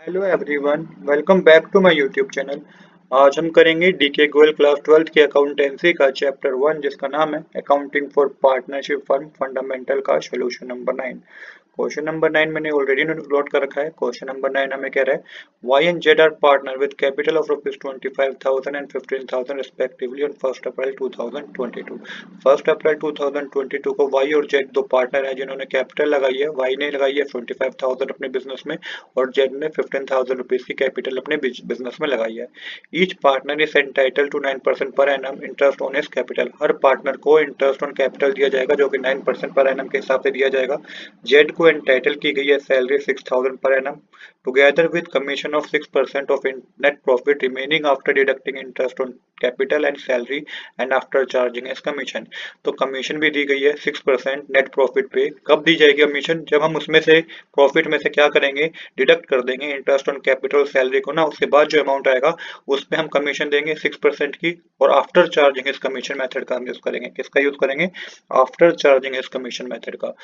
Hello everyone, welcome back to my YouTube channel. आज हम करेंगे डीके गोयल क्लास 12th की अकाउंटेंसी का चैप्टर 1 जिसका नाम है accounting for partnership firm fundamental का सोल्यूशन नंबर 9। क्वेश्चन नंबर 9 मैंने ऑलरेडी नोट कर रखा है। क्वेश्चन नंबर 9 हमें कह रहा है Y and Z are partner with capital of ₹25,000 and 15,000 respectively on 1 April 2022। 1 April 2022 को वाई और जेड दो पार्टनर है जिन्होंने कैपिटल लगाई है। वाई ने लगाई है 25,000 अपने बिजनेस में और जेड ने 15,000 रुपीज की कैपिटल अपने बिजनेस में लगाई है। Each partner is entitle to 9% per annum interest on his capital. हर पार्टनर को इंटरेस्ट ऑन कैपिटल दिया जाएगा जो कि 9% पर एनम के हिसाब से दिया जाएगा। जेड को एंटाइटल की गई है salary 6,000 per annum together with commission of 6% of net profit remaining after deducting interest on capital and salary and after charging as commission. तो कमीशन भी दी गई है 6% नेट प्रॉफिट पे। कब दी जाएगी कमीशन? जब हम उसमें से प्रॉफिट में से क्या करेंगे, डिडक्ट कर देंगे इंटरेस्ट ऑन कैपिटल सैलरी को ना, उसके बाद जो अमाउंट आएगा उसमें हम कमीशन देंगे 6% की। और आफ्टर चार्जिंग इस कमीशन मेथड का हम यूज करेंगे। किसका यूज करेंगे? आफ्टर चार्जिंग इस कमीशन मेथड का।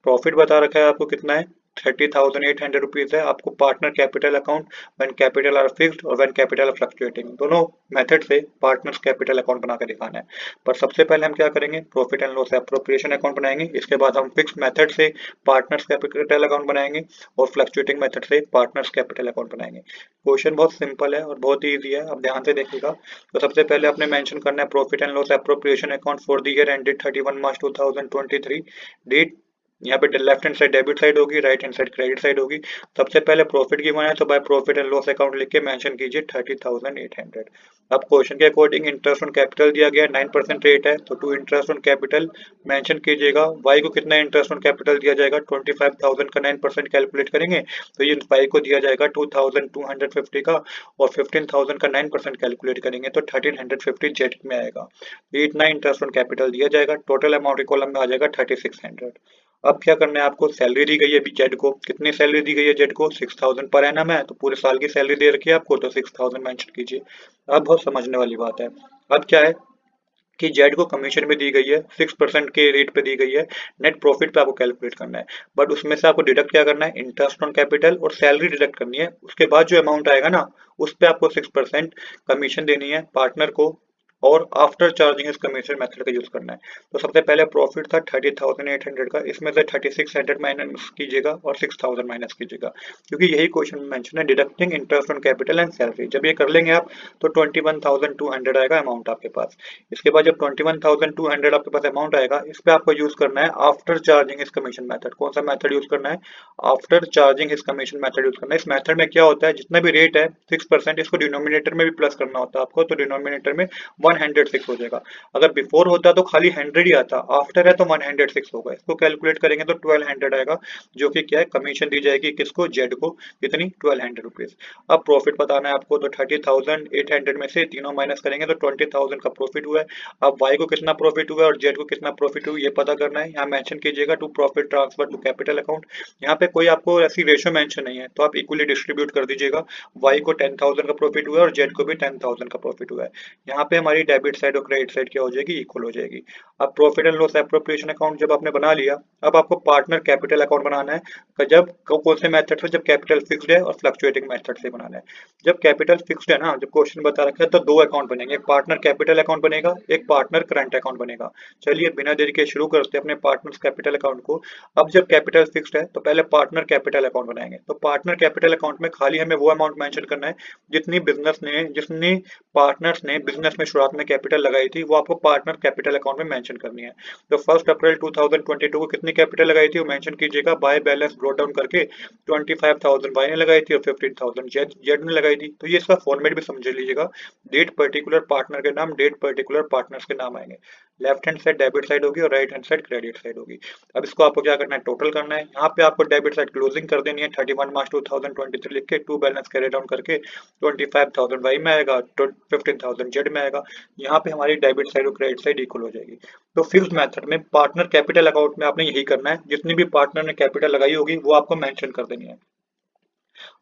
प्रॉफिट बता रखा है आपको कितना है, 30,800 रुपीज है। आपको partner capital account when capital R fixed और व्हेन कैपिटल आर फ्लक्चुएटिंग दोनों मेथड से पार्टनर्स कैपिटल अकाउंट बना के दिखाना है। पर सबसे पहले हम क्या करेंगे, profit and loss appropriation account बनाएंगे। इसके बाद हम फिक्स मेथड से पार्टनर्स कैपिटल अकाउंट बनाएंगे और फ्लक्चुएटिंग मेथड से पार्टनर्स कैपिटल अकाउंट बनाएंगे। क्वेश्चन बहुत सिंपल है और बहुत ईजी है, आप ध्यान से देखिएगा। तो सबसे पहले आपने मेंशन करना है profit and loss appropriation account for the year ended 31 March 2023। Date यहाँ पे left hand side debit side होगी, right hand side credit side होगी। सबसे पहले प्रॉफिट गिवन है तो by profit and loss account लिख के मेंशन कीजिए 30,800। अब क्वेश्चन के अकॉर्डिंग इंटरेस्ट ऑन कैपिटल दिया गया है, 9% रेट है तो to interest on capital mention कीजिएगा। वाई को कितना इंटरेस्ट ऑन कैपिटल दिया जाएगा, 25,000 का 9% कैलकुलेट करेंगे तो ये वाई को दिया जाएगा 2,250 का, और 15,000 का 9% कैलकुलेट करेंगे तो 1,350 जेड में आएगा। ये इतना इंटरेस्ट ऑन कैपिटल दिया जाएगा। टोटल अमाउंट कॉलम में आ जाएगा 3,600। अब क्या करना है आपको, सैलरी दी गई है जेड को। कितनी सैलरी दी गई है जेड को? 6,000 पर एनम है तो पूरे साल की सैलरी दे रखी है आपको तो 6,000 मेंशन कीजिए। अब बहुत समझने वाली बात है। अब क्या है कि जेड को कमीशन भी दी गई है, 6% के रेट पे दी गई है। नेट प्रॉफिट पे आपको कैलकुलेट करना है, बट उसमें से आपको डिडक्ट क्या करना है, इंटरेस्ट ऑन कैपिटल और सैलरी डिडक्ट करनी है। उसके बाद जो अमाउंट आएगा ना, उस पे आपको 6% कमीशन देनी है पार्टनर को और आफ्टर चार्जिंग इस कमीशन मेथड का यूज करना है। तो सबसे पहले प्रॉफिट था 30,800 का, इसमें से 3,600 माइनस कीजिएगा और 6,000 माइनस कीजिएगा, क्योंकि यही क्वेश्चन में मेंशन है deducting interest on capital and salary. जब ये कर लेंगे आप तो 21,200 आएगा अमाउंट आपके पास। इसके बाद जब 21,200 आपके पास अमाउंट आएगा, इस पे आपको यूज करना है आफ्टर चार्जिंग इस कमीशन मेथड। कौन सा मेथड यूज करना है? आफ्टर चार्जिंग इस कमीशन मेथड यूज करना है। इस मेथड में क्या होता है, जितना भी रेट है 6%, इसको डिनोमिनेटर में भी प्लस करना होता है आपको, तो डिनोमिनेटर में 106 हो जाएगा। अगर बिफोर होता तो खाली 100 ही आता, आफ्टर है तो 106 होगा। इसको कैलकुलेट करेंगे तो 1200 आएगा, जो कि क्या है, कमीशन दी जाएगी किसको, जेड को। कितनी? 1200 रुपीज। अब प्रॉफिट बताना है आपको तो 30,800 में से तीनों माइनस करेंगे तो 20,000 का प्रॉफिट हुआ है। अब वाई को कितना प्रॉफिट हुआ है और जेड को कितना प्रॉफिट हुआ है ये पता करना है। यहाँ मेंशन कीजिएगा to profit transfer to capital account. यहाँ पे कोई आपको ऐसी रेशियो मेंशन नहीं है तो आप इक्वली डिस्ट्रीब्यूट कर दीजिएगा। वाई को 10,000 का प्रॉफिट हुआ है और जेड को भी 10,000 का प्रॉफिट हुआ है। यहाँ पे हमारी डेबिट साइड और क्रेडिट साइड क्या हो जाएगी, इक्वल हो जाएगी। अब profit and loss appropriation account जब आपने बना लिया, अब आपको पार्टनर कैपिटल अकाउंट बनाना है। जब कौन से मेथड से? जब कैपिटल फिक्स्ड है और फ्लक्चुएटिंग मेथड से बनाना है। जब कैपिटल फिक्स्ड है ना, जब क्वेश्चन बता रखा है तो दो अकाउंट बनेंगे, एक पार्टनर कैपिटल अकाउंट बनेगा, एक पार्टनर करंट अकाउंट बनेगा। चलिए बिना देरी के शुरू करते हैं अपने पार्टनर कैपिटल अकाउंट को। अब जब कैपिटल फिक्स्ड है तो पहले पार्टनर कैपिटल अकाउंट बनाएंगे। तो पार्टनर कैपिटल अकाउंट में खाली हमें वो अमाउंट मेंशन करना है जितनी पार्टनर्स ने बिजनेस में शुरुआत में कैपिटल लगाई थी, वो आपको पार्टनर कैपिटल अकाउंट में मेंशन करनी है। तो 1 अप्रैल 2022 को कितनी कैपिटल लगाई थी वो मेंशन कीजिएगा, बाय बैलेंस ब्रॉट डाउन करके 25,000 बाय ने लगाई थी और 15,000 जेड ने लगाई थी। तो ये इसका फॉर्मेट भी समझ लीजिएगा, डेट पर्टिकुलर पार्टनर के नाम, डेट पर्टिकुलर पार्टनर्स के नाम आएंगे। Left hand side debit side होगी और right hand side credit side होगी। अब इसको आपको क्या करना है, टोटल करना है। यहाँ पे आपको डेबिट साइड क्लोजिंग कर देनी है 31 मार्च 2023 लिख के, टू बैलेंस कैरी डाउन करके 25,000 वाई में आएगा, 15,000 जेड में आएगा। यहाँ पे हमारी डेबिट साइड और क्रेडिट साइड इक्वल हो जाएगी। तो फिक्स्ड मेथड में पार्टनर कैपिटल अकाउंट में आपने यही करना है, जितनी भी पार्टनर ने कैपिटल लगाई होगी वो आपको मेंशन कर देनी है।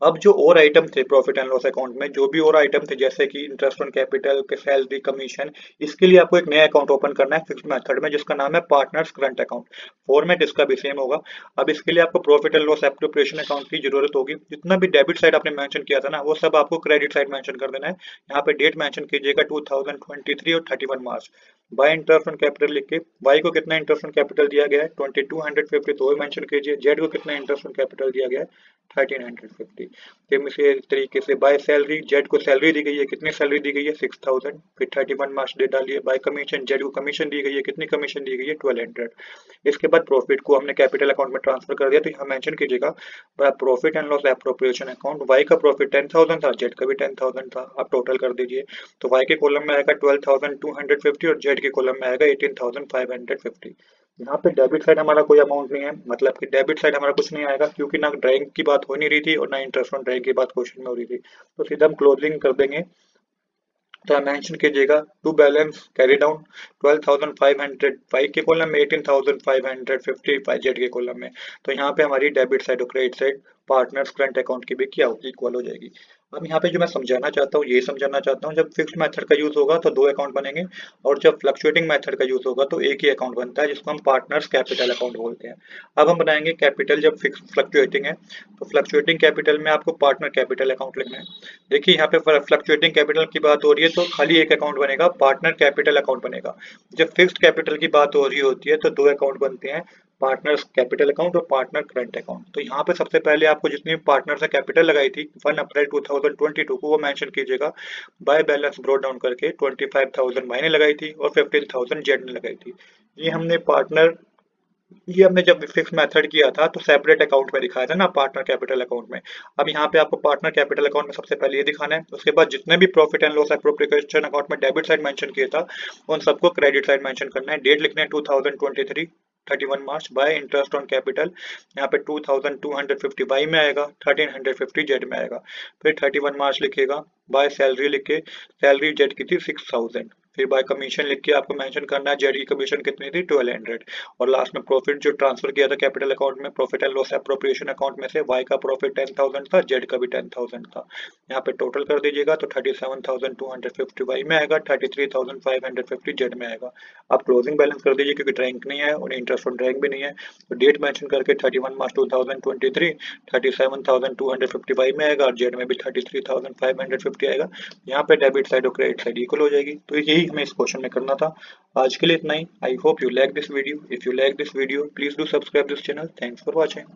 अब जो और आइटम थे प्रॉफिट एंड लॉस अकाउंट में, जो भी और आइटम थे जैसे कि इंटरेस्ट ऑन कैपिटल के, सैलरी, कमीशन, इसके लिए आपको एक नया अकाउंट ओपन करना है फिक्स्ड मेथड में, जिसका नाम है पार्टनर्स करंट अकाउंट। फॉर्मेट इसका भी सेम होगा। अब इसके लिए आपको profit and loss appropriation account की जरूरत होगी। जितना भी डेबिट साइड आपने मेंशन किया था ना, वो सब आपको क्रेडिट साइड मेंशन कर देना है। यहाँ पे डेट मेंशन कीजिएगा 2023 और 31 मार्च। बाय इंटरेस्ट ऑन कैपिटल लिख के वाई को कितना इंटरेस्ट ऑन कैपिटल दिया गया है 2250, तो वो मेंशन कीजिए। जेड को कितना इंटरेस्ट ऑन कैपिटल दिया गया है 1350। सेम इसी तरीके से बाय सैलरी, जेड को सैलरी दी गई है, कितनी सैलरी दी गई है 6000, फिर 31 मार्च डेट डालिए। बाय कमीशन, जेड को कमीशन दी गई है, कितनी कमीशन दी गई है 1200। इसके बाद प्रॉफिट को हमने कैपिटल अकाउंट में ट्रांसफर कर दिया, तो यहाँ मेंशन कीजिएगा profit and loss appropriation account. Y का प्रॉफिट 10000 था, जेड का भी 10000 था, आप टोटल कर दीजिए। तो वाई के कॉलम में आएगा 12250 और जेड के कॉलम में आएगा 18550। यहाँ पे डेबिट साइड हमारा कोई अमाउंट नहीं है, मतलब कि डेबिट साइड हमारा कुछ नहीं आएगा, क्योंकि ना ड्राइंग की बात हो नहीं रही थी और ना इंटरेस्ट ऑन ड्राइंग की बात क्वेश्चन में हो रही थी। तो सीधा हम क्लोजिंग कर देंगे। तो मेंशन कीजिएगा to balance carry down 12500 five के कॉलम में, 18550 जेड के कॉलम में। तो यहाँ पे हमारी डेबिट साइड और credit side partners current account की भी क्या होगी, इक्वल हो जाएगी। अब यहाँ पे जो मैं समझाना चाहता हूँ, ये समझाना चाहता हूँ, जब फिक्स्ड मेथड का यूज होगा तो दो अकाउंट बनेंगे, और जब फ्लक्चुएटिंग मेथड का यूज होगा तो एक ही अकाउंट बनता है, जिसको हम पार्टनर्स कैपिटल अकाउंट बोलते हैं। अब हम बनाएंगे कैपिटल जब फिक्स फ्लक्चुएटिंग है, तो फ्लक्चुएटिंग कैपिटल में आपको पार्टनर कैपिटल अकाउंट लिखना है। देखिए यहाँ पे फ्लक्चुएटिंग कैपिटल की बात हो रही है तो खाली एक अकाउंट बनेगा, पार्टनर कैपिटल अकाउंट बनेगा। जब फिक्स्ड कैपिटल की बात हो रही होती है तो दो अकाउंट बनते हैं, पार्टनर्स कैपिटल अकाउंट और पार्टनर करंट अकाउंट। तो यहाँ पे सबसे पहले आपको जितनी पार्टनर से कैपिटल लगाई थी 1 अप्रैल 2022 को, वो मेंशन कीजिएगा। बाय बैलेंस ब्रोड डाउन करके 25000 वाई ने लगाई थी और 15000 जेड ने लगाई थी। ये हमने पार्टनर ये हमने जब फिक्स मेथड किया था तो सेपरेट अकाउंट में दिखाया था ना, पार्टनर कैपिटल अकाउंट में। अब यहाँ पे आपको पार्टनर कैपिटल अकाउंट में सबसे पहले ये दिखाना है, उसके बाद जितने भी profit and loss appropriation account में डेबिट साइड मेंशन किया था उन सबको क्रेडिट साइड मेंशन करना है। डेट लिखना है 2023 31 मार्च। बाय इंटरेस्ट ऑन कैपिटल यहाँ पे 2250 बाई में आएगा, 1350 जेड में आएगा। फिर 31 मार्च लिखेगा। बाय सैलरी लिख के, सैलरी जेड की थी 6000। फिर बाय कमीशन लिख के आपको मेंशन करना है जेड की कमीशन कितनी थी 1200। और लास्ट में प्रॉफिट जो ट्रांसफर किया था कैपिटल अकाउंट में profit and loss appropriation account में से, वाई का प्रॉफिट 10000 था, जेड का भी 10000 था। यहाँ पे टोटल कर दीजिएगा तो 37250 वाई में आएगा, 33550 जेड में आएगा। आप क्लोजिंग बैलेंस कर दीजिए क्योंकि ड्राइंग नहीं है और इंटरेस्ट ऑन ड्राइंग भी नहीं है। तो डेट मेंशन करके 31 मार्च 2023 37250 वाई में आएगा और जेड में भी 33550 आएगा। यहाँ पे डेबिट साइड और क्रेडिट साइड इक्वल हो जाएगी। तो यही हमें इस क्वेश्चन में करना था। आज के लिए इतना ही। I hope you like this video. If you like this video, please do subscribe this channel. Thanks for watching.